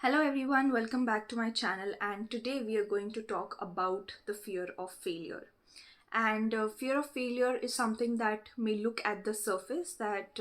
Hello everyone, welcome back to my channel, and today we are going to talk about the fear of failure. And fear of failure is something that may look at the surface that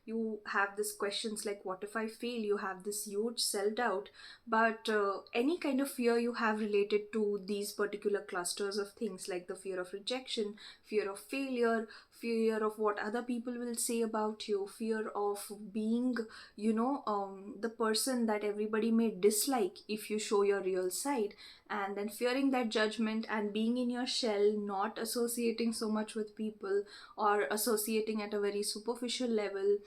you have this questions like what if I fail, you have this huge self-doubt, but any kind of fear you have related to these particular clusters of things like the fear of rejection, fear of failure, fear of what other people will say about you, fear of being the person that everybody may dislike if you show your real side, and then fearing that judgment and being in your shell, not associating so much with people or associating at a very superficial level,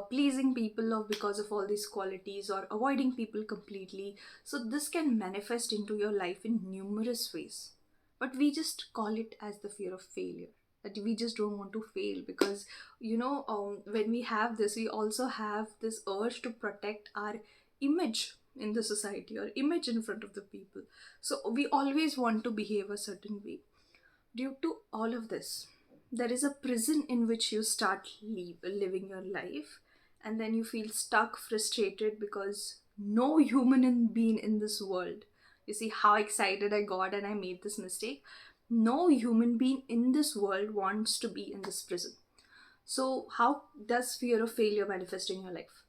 pleasing people of because of all these qualities or avoiding people completely. So this can manifest into your life in numerous ways, but we just call it as the fear of failure, that we just don't want to fail because when we have this, we also have this urge to protect our image in the society or image in front of the people. So we always want to behave a certain way. Due to all of this, there is a prison in which you start living your life, and then you feel stuck, frustrated because no being in this world. You see how excited I got and I made this mistake. No human being in this world wants to be in this prison. So, how does fear of failure manifest in your life?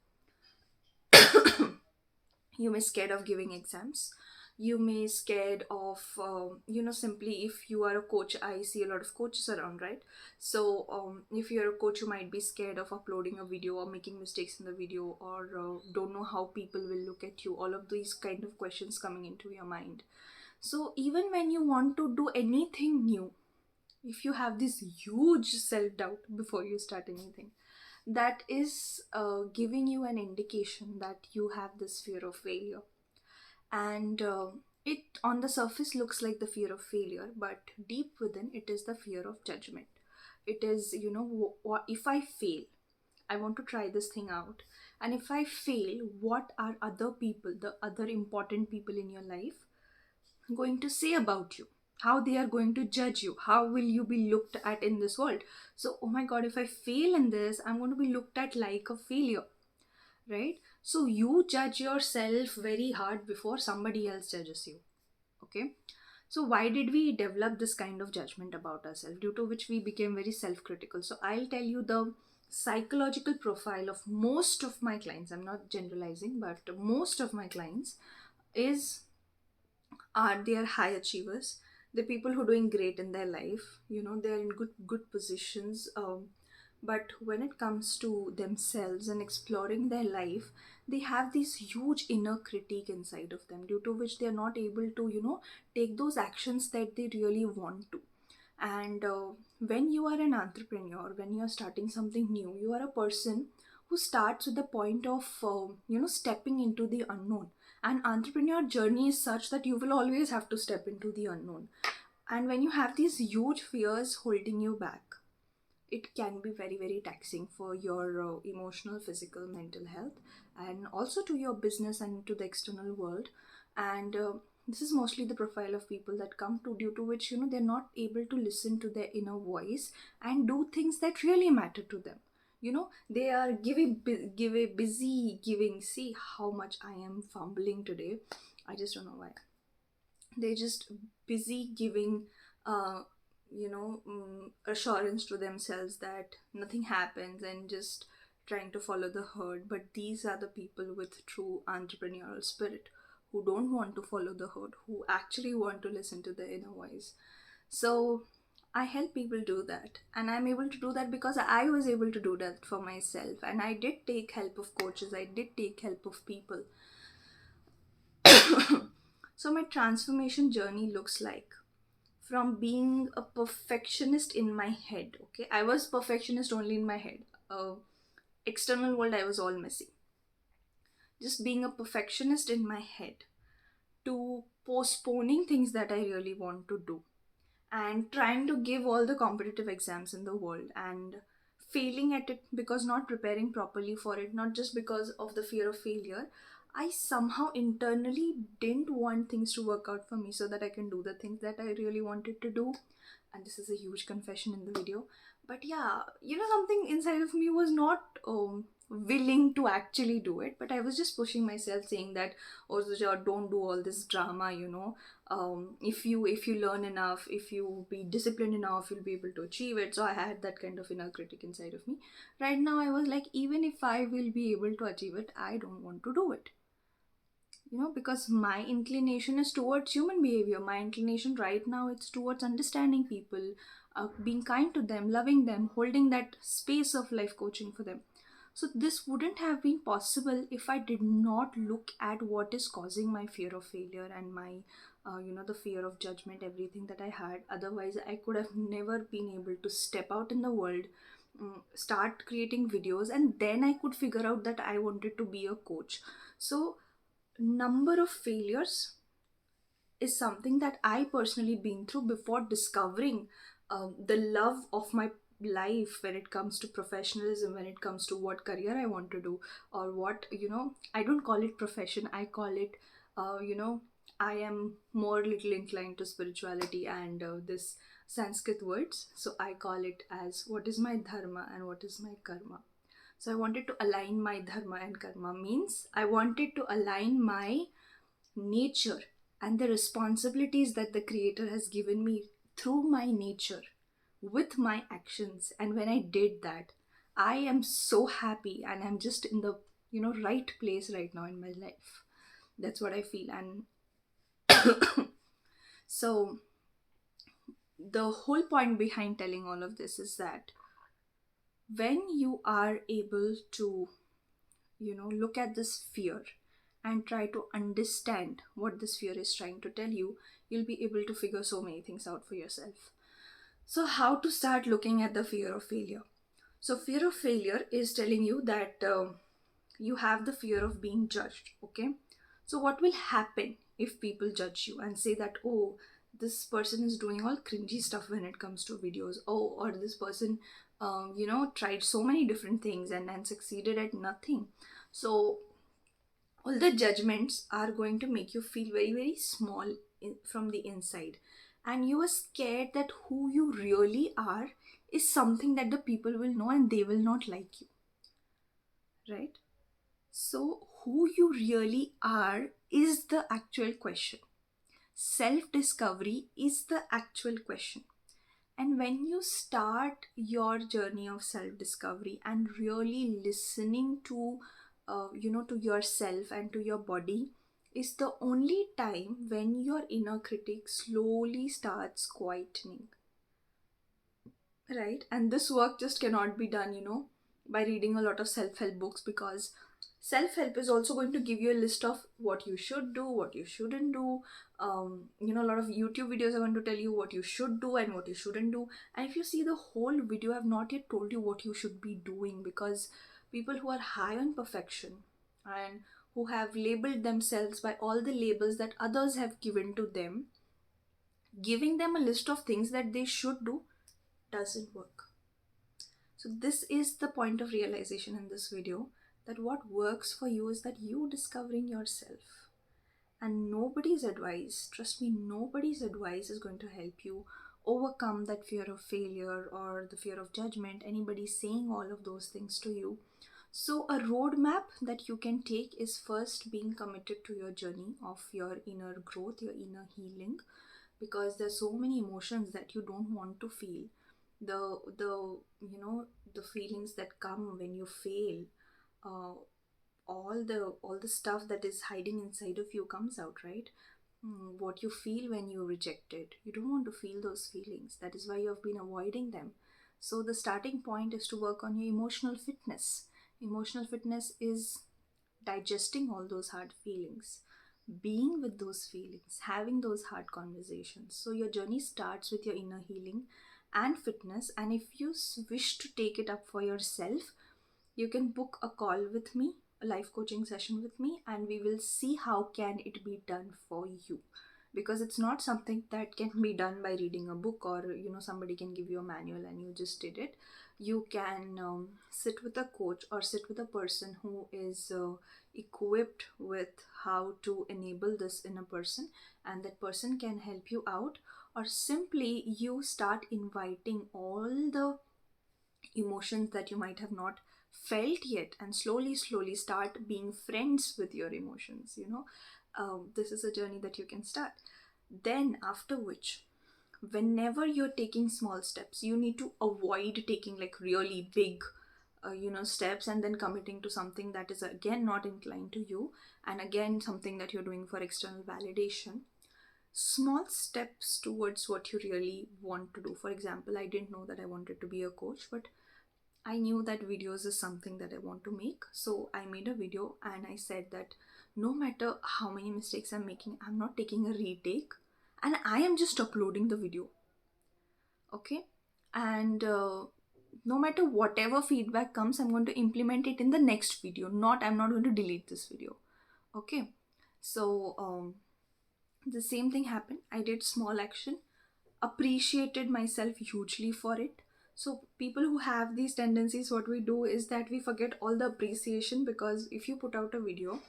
You may scared of giving exams. You may scared of simply, if you are a coach, I see a lot of coaches around, right? So if you're a coach, you might be scared of uploading a video or making mistakes in the video, or don't know how people will look at you. All of these kind of questions coming into your mind. So even when you want to do anything new, if you have this huge self-doubt before you start anything, that is giving you an indication that you have this fear of failure. And it on the surface looks like the fear of failure, but deep within it is the fear of judgment. It is, what if I fail? I want to try this thing out, and if I fail, what are other people, the other important people in your life, going to say about you? How they are going to judge you? How will you be looked at in this world? So, oh my god, if I fail in this, I'm going to be looked at like a failure, right? So you judge yourself very hard before somebody else judges you. Okay. So why did we develop this kind of judgment about ourselves, due to which we became very self-critical? So I'll tell you the psychological profile of most of my clients. I'm not generalizing, but most of my clients is are they are high achievers. The people who are doing great in their life, they're in good positions, but when it comes to themselves and exploring their life, they have this huge inner critique inside of them, due to which they are not able to take those actions that they really want to. And when you are an entrepreneur, when you are starting something new, you are a person who starts with the point of stepping into the unknown. An entrepreneur journey is such that you will always have to step into the unknown. And when you have these huge fears holding you back, it can be very very taxing for your emotional, physical, mental health, and also to your business and to the external world. And this is mostly the profile of people that come to, due to which they're not able to listen to their inner voice and do things that really matter to them. They are give a busy giving. See how much I am fumbling today. I just don't know why. They're just busy giving assurance to themselves that nothing happens and just trying to follow the herd. But these are the people with true entrepreneurial spirit, who don't want to follow the herd, who actually want to listen to their inner voice. So I help people do that, and I'm able to do that because I was able to do that for myself, and I did take help of coaches, I did take help of people. So my transformation journey looks like, from being a perfectionist in my head. Okay, I was perfectionist only in my head. External world, I was all messy. Just being a perfectionist in my head, to postponing things that I really want to do, and trying to give all the competitive exams in the world and failing at it because not preparing properly for it, not just because of the fear of failure. I somehow internally didn't want things to work out for me so that I can do the things that I really wanted to do. And this is a huge confession in the video. But yeah, something inside of me was not willing to actually do it, but I was just pushing myself, saying that, oh Rutuja, don't do all this drama, if you learn enough, if you be disciplined enough, you'll be able to achieve it. So I had that kind of inner critic inside of me. Right now I was like, even if I will be able to achieve it, I don't want to do it, because my inclination is towards human behavior. My inclination right now, it's towards understanding people, being kind to them, loving them, holding that space of life coaching for them. So this wouldn't have been possible if I did not look at what is causing my fear of failure and my the fear of judgment, everything that I had. Otherwise I could have never been able to step out in the world, start creating videos, and then I could figure out that I wanted to be a coach. So number of failures is something that I personally been through before discovering the love of my life when it comes to professionalism, when it comes to what career I want to do, or what, I don't call it profession, I call it, I am more little inclined to spirituality and this Sanskrit words. So I call it as what is my dharma and what is my karma. So I wanted to align my dharma and karma, means I wanted to align my nature and the responsibilities that the creator has given me through my nature with my actions. And when I did that, I am so happy, and I'm just in the right place right now in my life. That's what I feel. And so the whole point behind telling all of this is that when you are able to look at this fear and try to understand what this fear is trying to tell you, you'll be able to figure so many things out for yourself. So how to start looking at the fear of failure? So fear of failure is telling you that you have the fear of being judged. Okay, so what will happen if people judge you and say that, oh, this person is doing all cringy stuff when it comes to videos, oh, or this person tried so many different things and succeeded at nothing. So all the judgments are going to make you feel very, very small from the inside, and you are scared that who you really are is something that the people will know and they will not like you, right? So who you really are is the actual question. Self discovery is the actual question. And when you start your journey of self discovery and really listening to, to yourself and to your body, is the only time when your inner critic slowly starts quietening, right? And this work just cannot be done, by reading a lot of self help books, because self help is also going to give you a list of what you should do, what you shouldn't do. A lot of YouTube videos are going to tell you what you should do and what you shouldn't do. And if you see the whole video, I've not yet told you what you should be doing, because people who are high on perfection and who have labeled themselves by all the labels that others have given to them, giving them a list of things that they should do doesn't work. So this is the point of realization in this video, that what works for you is that you discovering yourself. And nobody's advice, trust me, nobody's advice is going to help you overcome that fear of failure or the fear of judgment, anybody saying all of those things to you. So a roadmap that you can take is first being committed to your journey of your inner growth, your inner healing, because there's so many emotions that you don't want to feel. The feelings that come when you fail, uh, all the stuff that is hiding inside of you comes out, right? What you feel when you rejected, you don't want to feel those feelings. That is why you have been avoiding them. So the starting point is to work on your emotional fitness. Emotional fitness is digesting all those hard feelings, being with those feelings, having those hard conversations. So your journey starts with your inner healing and fitness. And if you wish to take it up for yourself, you can book a call with me, a life coaching session with me, and we will see how can it be done for you. Because it's not something that can be done by reading a book, or somebody can give you a manual and you just did it. You can sit with a coach or sit with a person who is equipped with how to enable this in a person, and that person can help you out. Or simply you start inviting all the emotions that you might have not felt yet, and slowly start being friends with your emotions, this is a journey that you can start. Then after which, whenever you're taking small steps, you need to avoid taking like really big steps and then committing to something that is again not inclined to you, and again something that you're doing for external validation. Small steps towards what you really want to do. For example, I didn't know that I wanted to be a coach, but I knew that videos is something that I want to make. So I made a video and I said that no matter how many mistakes I'm making, I'm not taking a retake, and I am just uploading the video. Okay. And no matter whatever feedback comes, I'm going to implement it in the next video. I'm not going to delete this video. Okay. So the same thing happened. I did small action, appreciated myself hugely for it. So people who have these tendencies, what we do is that we forget all the appreciation, because if you put out a video,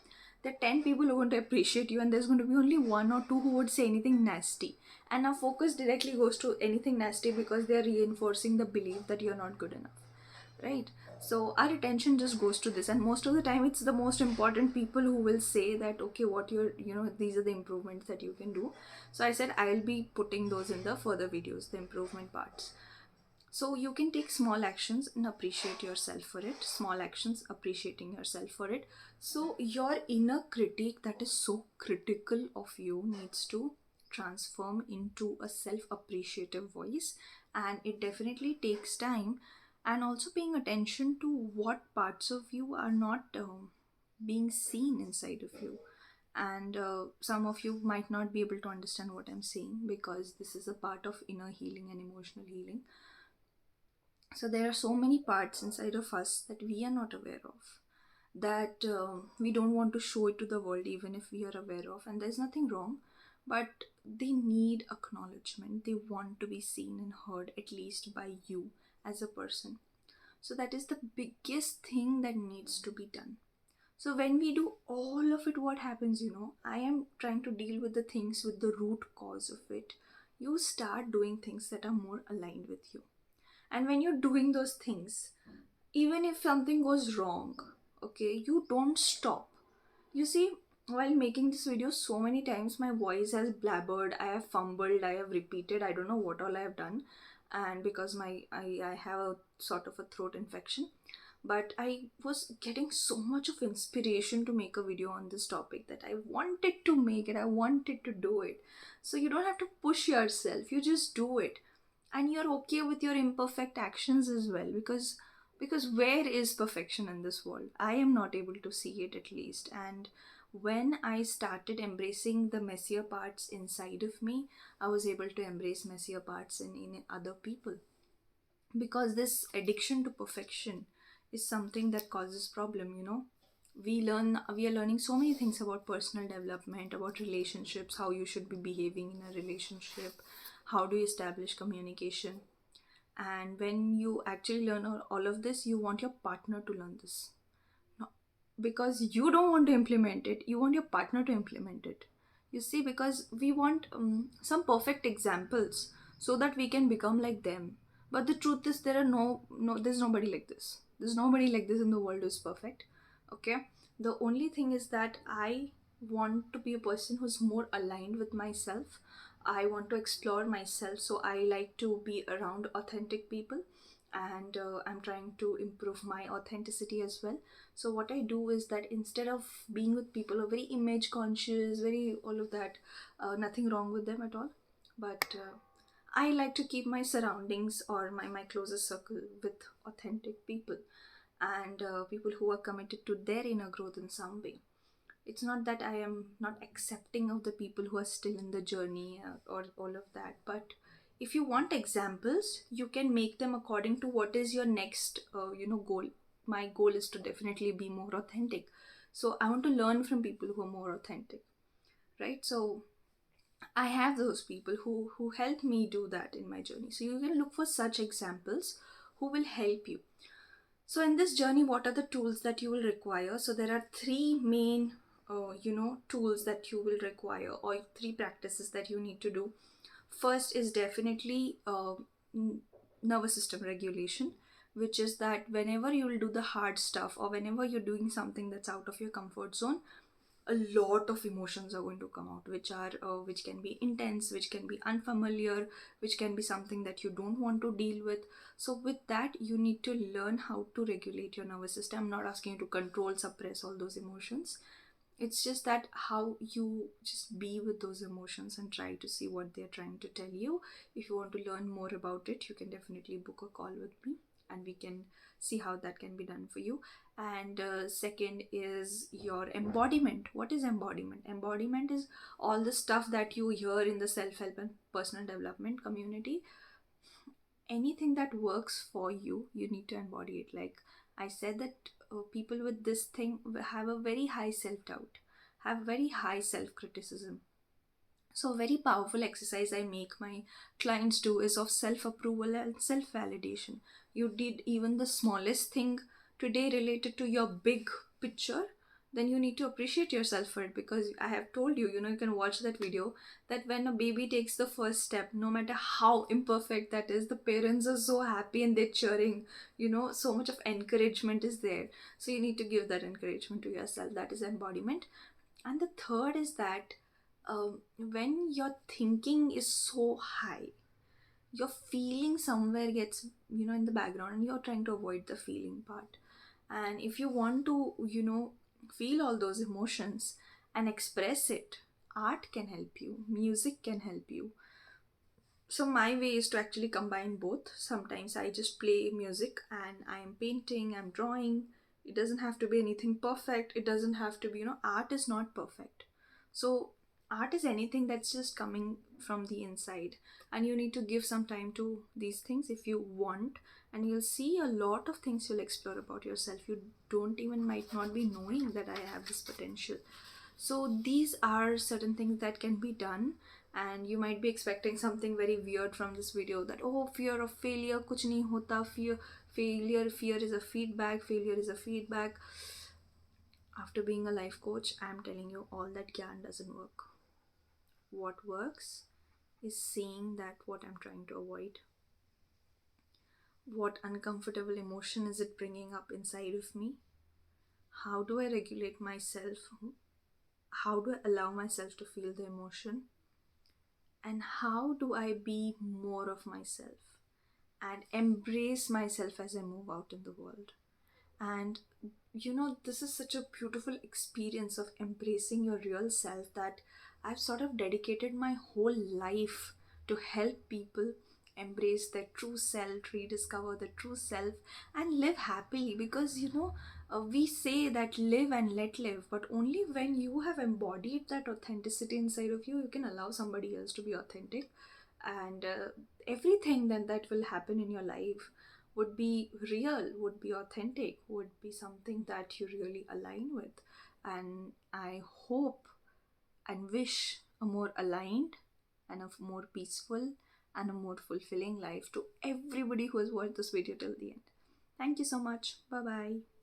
there are 10 people who are going to appreciate you, and there's going to be only one or two who would say anything nasty. And our focus directly goes to anything nasty because they're reinforcing the belief that you're not good enough, right? So our attention just goes to this, and most of the time it's the most important people who will say that, okay, what you're, these are the improvements that you can do. So I said I'll be putting those in the further videos, the improvement parts. So you can take small actions and appreciate yourself for it. Small actions, appreciating yourself for it. So your inner critic that is so critical of you needs to transform into a self-appreciative voice, and it definitely takes time. And also paying attention to what parts of you are not being seen inside of you. And some of you might not be able to understand what I'm saying, because this is a part of inner healing and emotional healing. So there are so many parts inside of us that we are not aware of, that we don't want to show it to the world even if we are aware of, and there's nothing wrong, but they need acknowledgement. They want to be seen and heard, at least by you as a person. So that is the biggest thing that needs to be done. So when we do all of it, what happens, I am trying to deal with the things with the root cause of it. You start doing things that are more aligned with you. And when you're doing those things, even if something goes wrong, okay, you don't stop. You see, while making this video, so many times my voice has blabbered, I have fumbled, I have repeated, I don't know what all I have done. And because I have a sort of a throat infection, but I was getting so much of inspiration to make a video on this topic that I wanted to make it, I wanted to do it. So you don't have to push yourself, you just do it. And you're okay with your imperfect actions as well, because where is perfection in this world? I am not able to see it, at least. And when I started embracing the messier parts inside of me, I was able to embrace messier parts in other people. Because this addiction to perfection is something that causes problem. We are learning so many things about personal development, about relationships, how you should be behaving in a relationship, how do you establish communication. And when you actually learn all of this, you want your partner to learn this. No, because you don't want to implement it, you want your partner to implement it. You see, because we want some perfect examples so that we can become like them. But the truth is, there are there's nobody like this. There's nobody like this in the world who's perfect. Okay. The only thing is that I want to be a person who's more aligned with myself. I want to explore myself, so I like to be around authentic people, and I'm trying to improve my authenticity as well. So what I do is that instead of being with people who are very image conscious, very all of that, nothing wrong with them at all, but I like to keep my surroundings or my closest circle with authentic people, and people who are committed to their inner growth in some way. It's not that I am not accepting of the people who are still in the journey, or all of that, but if you want examples, you can make them according to what is your next goal. My goal is to definitely be more authentic, so I want to learn from people who are more authentic, right? So I have those people who help me do that in my journey. So you can look for such examples who will help you. So in this journey, what are the tools that you will require? So there are three main, tools that you will require, or three practices that you need to do. First is definitely nervous system regulation, which is that whenever you will do the hard stuff or whenever you're doing something that's out of your comfort zone, a lot of emotions are going to come out, which can be intense, which can be unfamiliar, which can be something that you don't want to deal with. So with that, you need to learn how to regulate your nervous system. I'm not asking you to control, suppress all those emotions. It's just that how you just be with those emotions and try to see what they're trying to tell you. If you want to learn more about it, you can definitely book a call with me and we can see how that can be done for you. And second is your embodiment. What is embodiment? Embodiment is all the stuff that you hear in the self-help and personal development community. Anything that works for you, you need to embody it. Like I said, that people with this thing have a very high self-doubt, have very high self-criticism. So, a very powerful exercise I make my clients do is of self approval and self validation. You did even the smallest thing today related to your big picture, then you need to appreciate yourself for it, because I have told you, you can watch that video, that when a baby takes the first step, no matter how imperfect that is, the parents are so happy and they're cheering, so much of encouragement is there. So, you need to give that encouragement to yourself. That is embodiment. And the third is that when your thinking is so high, your feeling somewhere gets, in the background, and you're trying to avoid the feeling part. And if you want to, feel all those emotions and express it, art can help you, music can help you. So my way is to actually combine both. Sometimes I just play music and I am painting, I'm drawing. It doesn't have to be anything perfect. It doesn't have to be, art is not perfect. So art is anything that's just coming from the inside, and you need to give some time to these things if you want, and you'll see a lot of things you'll explore about yourself. You don't even might not be knowing that I have this potential. So these are certain things that can be done, and you might be expecting something very weird from this video, that oh, fear of failure, kuch nahi hota, fear is a feedback, failure is a feedback. After being a life coach, I'm telling you, all that gyan doesn't work. What works is seeing that what I'm trying to avoid, what uncomfortable emotion is it bringing up inside of me, how do I regulate myself, how do I allow myself to feel the emotion, and how do I be more of myself and embrace myself as I move out in the world. And this is such a beautiful experience of embracing your real self, that I've sort of dedicated my whole life to help people embrace their true self, rediscover the true self, and live happily. Because we say that live and let live, but only when you have embodied that authenticity inside of you, you can allow somebody else to be authentic. And everything then that will happen in your life would be real, would be authentic, would be something that you really align with. And I hope and wish a more aligned and a more peaceful and a more fulfilling life to everybody who has watched this video till the end. Thank you so much. Bye bye.